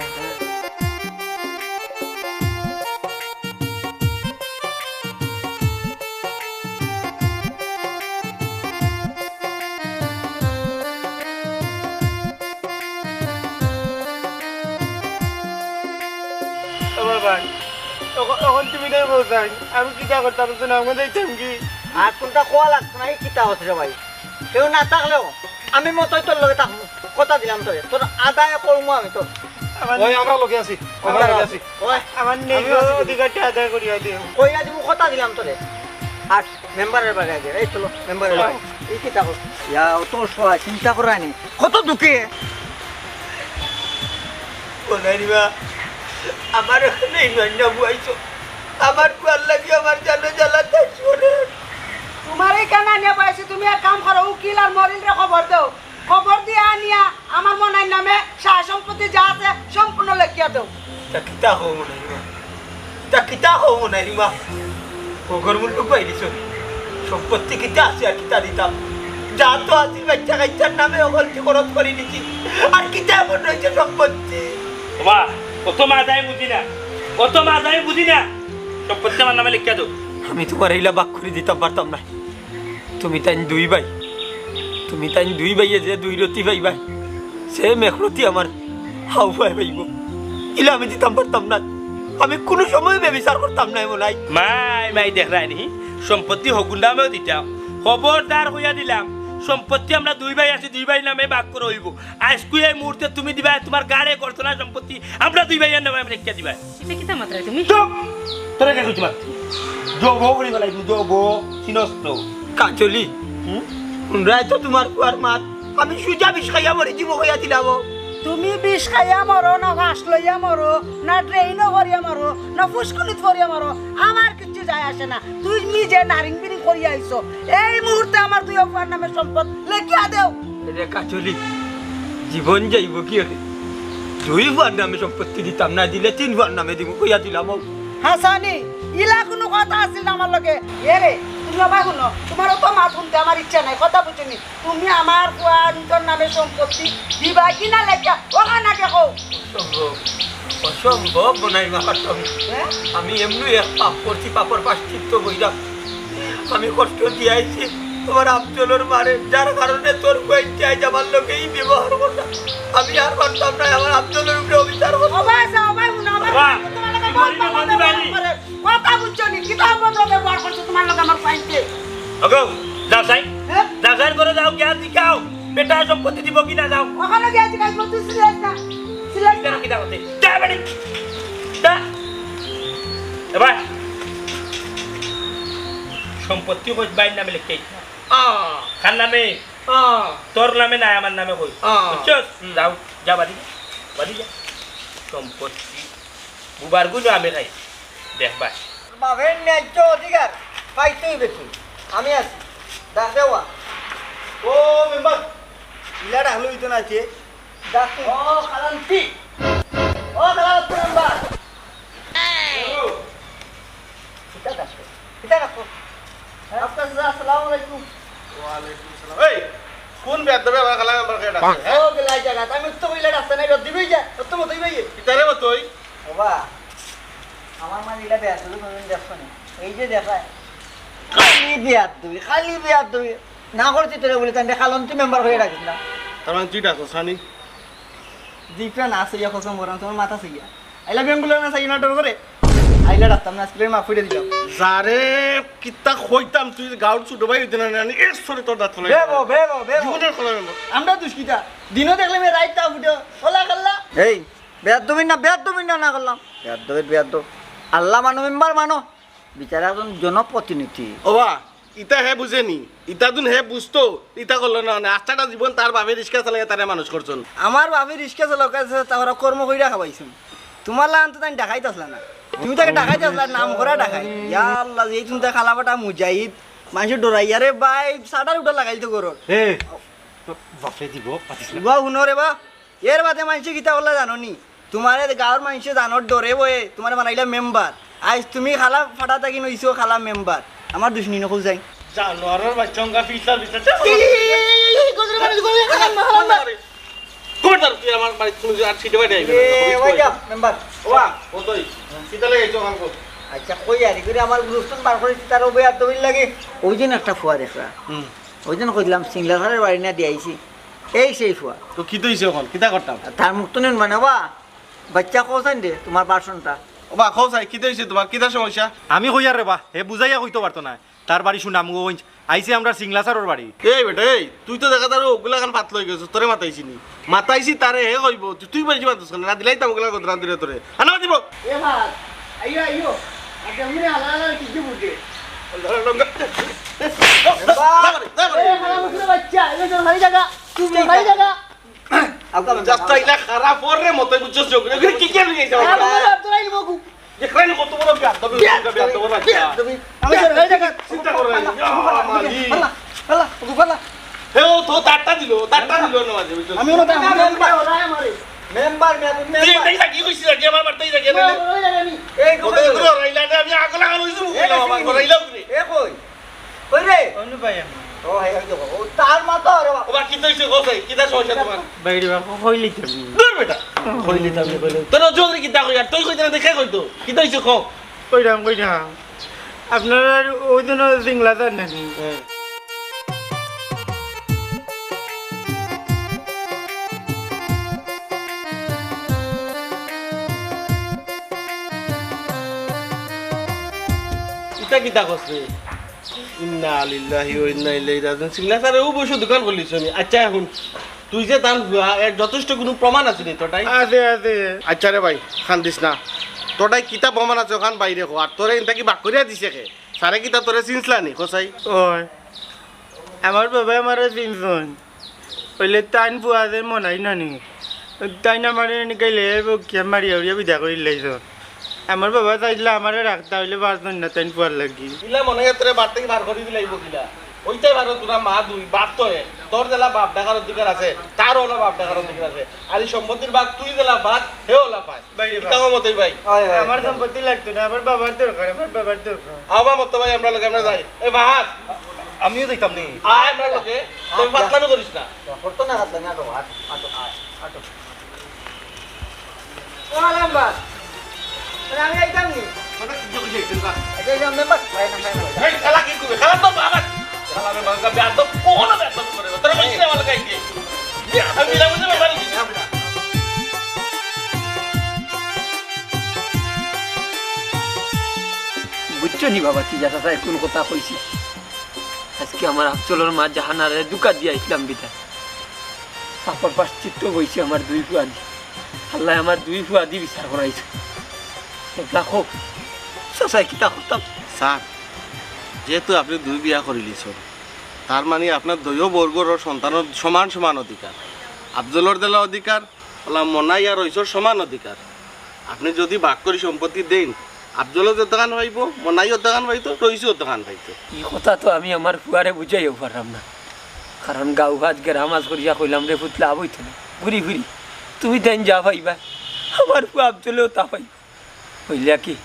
এখন তুমি তাই বলছেন আমি কিতা করতাম তো না আমাদের কি আর কোনটা কোয়া লাগতো না এই কিতা হচ্ছে রে ভাই কেউ না থাকলেও আমি মতোই তোর লগে থাকবো কথা দিলাম তোরে তোর আদায় করবো আমি তোর ওই আমরা লগে আছি আমরা লগে আছি ওই আমার নিজের অধিকারটা আদায় করিয়া দিও কইরা দিব কথা দিলাম তোরে আর মেম্বারের বাড়ি আগে এই চলো মেম্বারের বাড়ি এই কিতা কর ইয়া তোর সবাই চিন্তা করানি কত দুঃখে কোনারিবা আমার এখানে ইমান্না বুয়াইছো আমার কুয়ার লাগি আমার জানো জ্বালা থাকছো রে তোমার এই কেন আনিয়া পাইছি তুমি এক কাম করো উকিল আর মরিলরে খবর দাও খবর দিয়ে আনিয়া আমার মনের নামে সারা সম্পত্তি যা আছে সম্পূর্ণ লেখিয়া দাও তা কিতা হো মনারিবা তা কিতা হো মনারিবা ওগর মূল্য পাইছো সম্পত্তি কিতা আছে আর কিতা দিতাম যা তো আছে বাচ্চা কাচ্চার নামে ওগলকে খরচ করে দিছি আর কিতা এমন রয়েছে সম্পত্তি বাবা কত মাছ আমি বুঝি না কত মাছ আমি বুঝি না সম্পত্তি আমার নামে লিখে দাও আমি তোমার এইলা বাক করে দিতাম পারতাম না তুমি তাই দুই ভাই তুমি তাই দুই ভাইয়ে যে দুই রতি ভাই ভাই সে মেঘরতি আমার হাউ ভাই ভাইব ইলা আমি দিতাম পারতাম না আমি কোনো সময় ব্যবচার করতাম না এমন নাই মাই মাই দেখ রায়নি সম্পত্তি হগুন নামেও দিতাম খবরদার হইয়া দিলাম সম্পত্তি আমরা দুই ভাই আছি দুই ভাই নামে ভাগ করে হইব আজকে এই মুহূর্তে তুমি দিবা তোমার গাড়ে করতো না সম্পত্তি আমরা দুই ভাইয়ের নামে আমরা রেখে দিবা এটা কিতা মাত্রা তুমি চুপ তোরা কে কইছিস মাত্র জব করি বলাই জব চিনস তো কাজলি শুনরাই তো তোমার কুয়ার মাত আমি সুজা বিষ খাইয়া মরি দিব কইয়া দিলাম তুমি বিষ খাইয়া মরো না ঘাস লইয়া মরো না ট্রেনও করিয়া মরো না ফুসকুনিত করিয়া মরো আমার কিছু যায় আসে না তুমি যে নারিং বিরিং করিয়া আইছো এই মুহূর্তে আমার দুই অফার নামে সম্পদ লেখিয়া দেও রেখা চলি জীবন যাইব কি হলে 2 বার নামে সম্পত্তি দিতাম না দিলে 3 বার নামে দিব কইয়া দিলাম হাসানি ইলা কোনো কথা আছিল না আমার লগে এরে তুমি বাবা শুনো তোমার তো মা শুনতে আমার ইচ্ছা নাই কথা বুঝিনি তুমি আমার কুয়ার নামে সম্পত্তি দিবা কিনা লেখিয়া ওখানে দেখো অসম্ভব বনাই মাহাত্ম আমি এমনি এক পাপ করছি পাপর পাশ্চিত্য বইরা আমি কষ্ট দিয়ে আইছি তোমার আফজলের মারে যার কারণে তোর কয়েক আমার লোকেই ব্যবহার করলাম আমি আর পারতাম না আমার আফজলের উপরে অবিচার করবো কথা বুঝছনি কিতাব মতো ব্যবহার করছো তোমার লগে আমার পাইতে ওগো যাও সাই যাও সাই করে যাও জ্ঞান শিখাও বেটা সম্পত্তি দিব কিনা যাও ওখানে গিয়ে জিজ্ঞাসা করতে সিরিয়াস না সিরিয়াস কেন কিনা করতে যা বাড়ি যা এবার সম্পত্তি কই বাইর নামে লিখে খান নামে তোর নামে না আমার নামে কই বুঝছস যাও যা বাড়ি বাড়ি যা সম্পত্তি বুবার গুলো আমি খাই দেখ ভাই বাপের ন্যায্য অধিকার পাইতেই বেশি আমি আছি ডাক দেওয়া ও মেম্বার ইলাটা হলো ইতো না আছে ডাক ও খালান্তি ও খালান্তি মেম্বার কিতা ডাকো কিতা ডাকো আপনার আসসালামু আলাইকুম ওয়ালাইকুম সালাম এই কোন বেদবে আমার খালা মেম্বার কে ডাকে ও গলাই জায়গা আমি তো কইলা রাস্তা নাই দিবেই যা তো মতই ভাই ইতারে মতই বাবা আমার মানে এটা বেয়া শুরু করুন দেখছো না এই যে দেখায় খালি বিয়াত তুমি না করছি তোরা বলে তাই খালন্তি মেম্বার হয়ে রাখিস না তার মানে তুই ডাকছ সানি জিপটা না সেই খসম বরাম তোমার মাথা সিয়া আইলা বেঙ্গুলো না সাই নাটক করে আইলা রাস্তাম না স্কুলের মা ফুটে দিলাম যারে কিতা কইতাম তুই গাউর ছোট ভাই হইতে না জানি এর সরে তোর দাঁত ফলাই বেবো বেবো বেবো জীবনের খোলা গেল আমরা দুষ্কিতা দিনও দেখলে মে রাইতা ফুটে ওলা কাল্লা এই বেয়াদ তুমি না করলাম বেয়াদ আল্লাহ মানো মেম্বার মানো বিচারা একজন জনপ্রতিনিধি ওবা ইতা হে বুঝেনি ইতা দুন হে বুঝতো ইতা করলো না মানে আস্তাটা জীবন তার বাবে রিক্সা চালাইয়া তারে মানুষ করছেন আমার ভাবি রিক্সা চালকাছে তারা কর্ম কইরা খাবাইছেন তোমার লান তো তাই ডাকাইতে আসলা না তুমি তাকে ডাকাইতে আসলা নাম করা ডাকাই ইয়া আল্লাহ এই তুমি তা খালাবাটা মুজাহিদ মানুষ ডরাইয়া রে ভাই সাদার উঠা লাগাইতে করো এ বাপরে দিব পাতিস বা শুনো রে বা এর বাদে মানুষ কিতা বললা জানো নি তোমার গাঁৱৰ মানুষে জানোর ডরে বয়ে তোমার বানাইলা মেম্বার আজ তুমি খালা ফাটা থাকি নইছো খালা মেম্বার আমার দুশ্মনী নকল যাই জানোয়ারের বাচ্চাঙ্গা ফিসার ফিসার কোটার তুই আমার বাড়ি তুমি আর সিটে বাইরে আইবে মেম্বার ওয়া ওতই সিটা লাগে তো আমাকে আচ্ছা কই আরি করে আমার গ্রুপন বার করে তার ওবে আর দবিল লাগে ওই দিন একটা ফুয়া দেখরা ওই দিন কইলাম সিংলা ঘরের বাড়ি না দিয়ে আইছি এই সেই ফুয়া তো কি দইছে এখন কিতা করতাম তার মুখ তো নেন মানে বা বাচ্চা কোসান দে তোমার পার্সনটা ওবা খাও চাই কি দইছে তোমার কিতা সমস্যা আমি কইয়ার রে বা হে বুঝাইয়া কইতে পারতো না তার বাড়ি শুনাম গঞ্জ আইছে আমরা সিংলাসারর বাড়ি এই বেটা এই তুই তো দেখা তার ওগুলা খান পাত লই গেছিস তোরে মাতাইছি নি মাতাইছি তারে হে কইব তুই বেশি মাতাস না দিলাই তাম ওগুলা কথা দিলে তোরে আনা দিব এ ভাত আইও আইও আচ্ছা মিনে হালা কি কি বুঝে বাচ্চা এই তো ভাই জায়গা তুমি ভাই জায়গা জাস্ট ইলা খারাপ ওরে মতই বুঝছস যোগ কি কি নিয়ে যাও যে ক্রাইন কত বড় বিয়াদ তবে বিয়াদ তো বলা আমি ভাই জায়গা চিন্তা করে মালি পালা পালা পালা হে ও তো তারটা দিল না মাঝে বুঝছস আমি ওটা মেম্বার তুই তাই থাকি কইছিস যে আমার বাড়তেই থাকে না এই ওদের গুলো রাইলা না আমি আগলা গান হইছু আমার রাইলাও কি এ কই কই রে অনু ভাই ও হে ও তার মাথা রে ও বা কি দইছে গোসাই কিটা সমস্যা তোমার বাইরে বা কইলি তো দূর বেটা কইলি তামনি কইলি তোর জোরে কিটা কই আর তুই কইতে না দেখে কইতো কি দইছে কও কইরাম আপনার ওই দিন সিংলাসার নাকি ইটা কিটা কইছে ইন্না লিল্লাহি ওয়া ইন্না ইলাইহি রাজিউন সিংলাসারে ও বসে দোকান খুলিছ আমি আচ্ছা এখন তুই যে তার এর যথেষ্ট কোনো প্রমাণ আছে নি তোটাই আছে আছে আচ্ছা রে ভাই খান দিস না তোটাই কিতা প্রমাণ আছে ওখান বাইরে কো আর তোরে ইনটা কি বাক করিয়া দিছে কে সারে কিতা তোরে চিনছলা নি কোসাই ওই আমার বাবা আমার চিনছন বলে তাইন পুয়াদের মনাই নানি তাই না আমার নিকাইলে বকিয়া মারিয়া উড়িয়া বিদা করে লাইছ আমার বাবা চাইলে আমারে রাখতে হইলে পারতেন না তাইন পুয়ার লাগি কিলা মনে তোরে বাড়ি থেকে বার করে দিলাইব কিলা ওইটাই ভালো তোরা মা দুই বাপ তো তোর জেলা বাপ দেখার অধিকার আছে তারও ওলা বাপ দেখার অধিকার আছে আর এই সম্পত্তির ভাগ তুই জেলা ভাগ হে ওলা পায় তাও মতই ভাই আমার সম্পত্তি লাগতো না আমার বাবার দরকার আমার বাবার দরকার আমার মত ভাই আমরা লোকে আমরা যাই এই বাহাত আমিও যাইতাম নি আয় আমরা লোকে তুই ফাতলামি করিস না করতো না হাত না আটো আটো আটো ও আলমবাদ আমি আইতাম নি মানে কি কইছিস তুই এই যে মেম্বার ভাই না এই খেলা কি করবে খেলা তো বাবা খেলা মে বাবা ব্যাট তো কোন ব্যাট তো করে তোর কইছিস আমার কাছে কি আমি মিলা বুঝে বাবা নি বুঝছো নি বাবা তুই যাতা তাই কোন কথা কইছি আজকে আমার আচলর মা জাহানারে দুকা দিয়া ইসলাম বিটা পাপর পাশ চিত্ত বইছি আমার দুই ফুয়াদি আল্লাহ আমার দুই ফুয়াদি বিচার করাইছে একলা হোক সসাই কিতা হতাম স্যার যেহেতু আপনি দুই বিয়া করে লিছেন তার মানে আপনার দৈয় বর্গর সন্তানের সমান সমান অধিকার আফজলর দেলা অধিকার ওলা মনাই আর ঐশ্বর সমান অধিকার আপনি যদি ভাগ করে সম্পত্তি দেন আফজলও দোকান পাইব মনাইও দোকান পাইতো রইসও দোকান পাইতো এই কথা তো আমি আমার ফুয়ারে বুঝাইও পারলাম না কারণ গাঁও ভাত গেরা মাছ করিয়া কইলাম রে ফুটলা বইতো না ঘুরি ঘুরি তুমি তাই যা পাইবা আমার ফুয়া আবজলেও তা পাইবা হইলা কি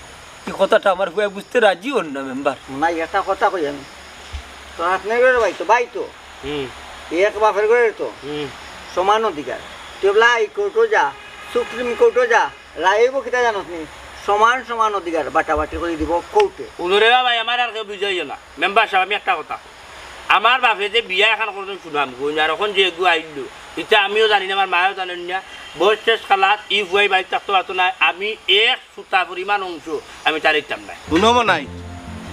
এই কথাটা আমার ফুয়া বুঝতে রাজি হন না মেম্বার নাই একটা কথা কই আমি তোর হাত নেই করে ভাই তো এক বাপের করে তো সমান অধিকার তুই বলা হাইকোর্টও যা সুপ্রিম কোর্টও যা রায়ব কিতা জানত নি সমান সমান অধিকার বাটাবাটি করে দিব কোর্টে উনুরে ভাই আমার আর কেউ বুঝাইও না মেম্বার সাহেব আমি একটা কথা আমার বাপে যে বিয়া এখন করতেন শুনাম গুণ আর এখন যে এগু আইলো এটা আমিও জানি না আমার মায়েও জানেন না বয়স শেষ খালাত ই বুয়াই বাড়ি থাকতে পারতো না আমি এক সুতা পরিমাণ অংশ আমি তার ইতাম না শুনো মনাই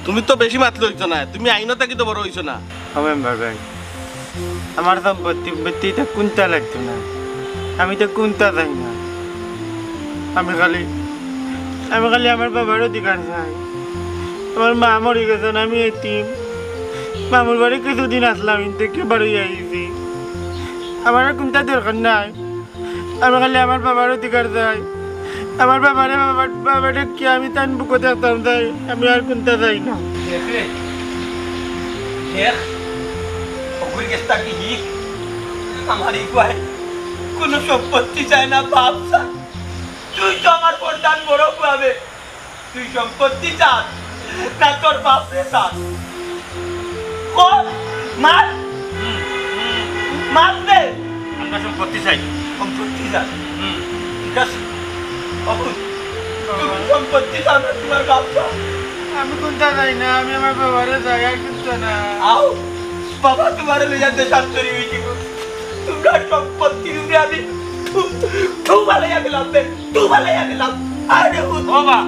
তুমি তো বেশি মাত লইছো না তুমি আইনত থাকি তো বড় হইছো না মেম্বার ভাই আমার সম্পত্তি এটা কোনটা লাগতো না আমি তো কোনটা চাই না আমি খালি আমার বাবার অধিকার চাই আমার মা মরে গেছেন আমি এতিম মামুর বাড়ি কিছুদিন আসলাম থেকে বাড়ি আইছি আমার আর কোনটা দরকার নাই আমি খালি আমার বাবার অধিকার চাই আমার বাবারে কি আমি তান বুকো দেখতাম চাই আমি আর কোনটা চাই না আমার ইকুয়ায় কোনো সম্পত্তি চায় না বাপ চায় তুই তো আমার প্রধান বড় পাবে তুই সম্পত্তি চাস না তোর বাপরে চাস মার মারবে আমরা সম্পত্তি চাই সম্পত্তি চাস ঠিক আছে তুমি সম্পত্তি চাস না তোমার বাপ চাস আমি কোনটা চাই না আমি আমার বাবারে চাই আর কিছু না আও বাবা তোমার লইয়া দেশান্তরী হয়েছি তোমরা সম্পত্তি রূপে আমি তু ভালাইয়া গেলাম তু ভালাইয়া গেলাম আরে বাবা